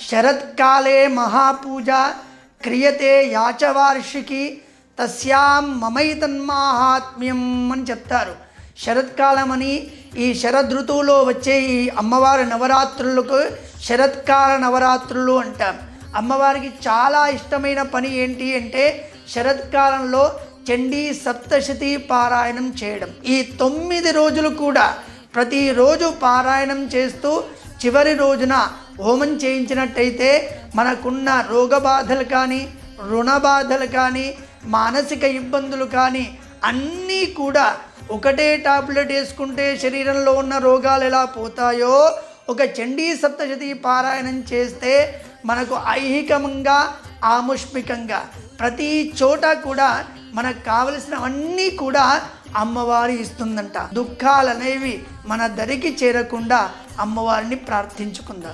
శరత్కాలే మహాపూజ క్రియతే యాచవార్షికి తస్యాం మమైతన్మాహాత్మ్యం అని చెప్తారు. శరత్కాలం అని ఈ శరదృతువులో వచ్చే ఈ అమ్మవారి నవరాత్రులకు శరత్కాల నవరాత్రులు అంటాం. అమ్మవారికి చాలా ఇష్టమైన పని ఏంటి అంటే శరత్కాలంలో చండీ సప్తశతి పారాయణం చేయడం. ఈ 9 రోజులు కూడా ప్రతిరోజు పారాయణం చేస్తూ చివరి రోజున హోమం చేయించినట్టయితే మనకున్న రోగబాధలు కానీ, రుణ బాధలు కానీ, మానసిక ఇబ్బందులు కానీ అన్నీ కూడా ఒకటే టాబ్లెట్ వేసుకుంటే శరీరంలో ఉన్న రోగాలు ఎలా పోతాయో ఒక చండీ సప్తశతి పారాయణం చేస్తే మనకు ఐహికంగా ఆముష్మికంగా ప్రతి చోట కూడా మనకు కావలసినవన్నీ కూడా అమ్మవారి ఇస్తుందంట. దుఃఖాలు అనేవి మన దరికి చేరకుండా అమ్మవారిని ప్రార్థించుకుందాం.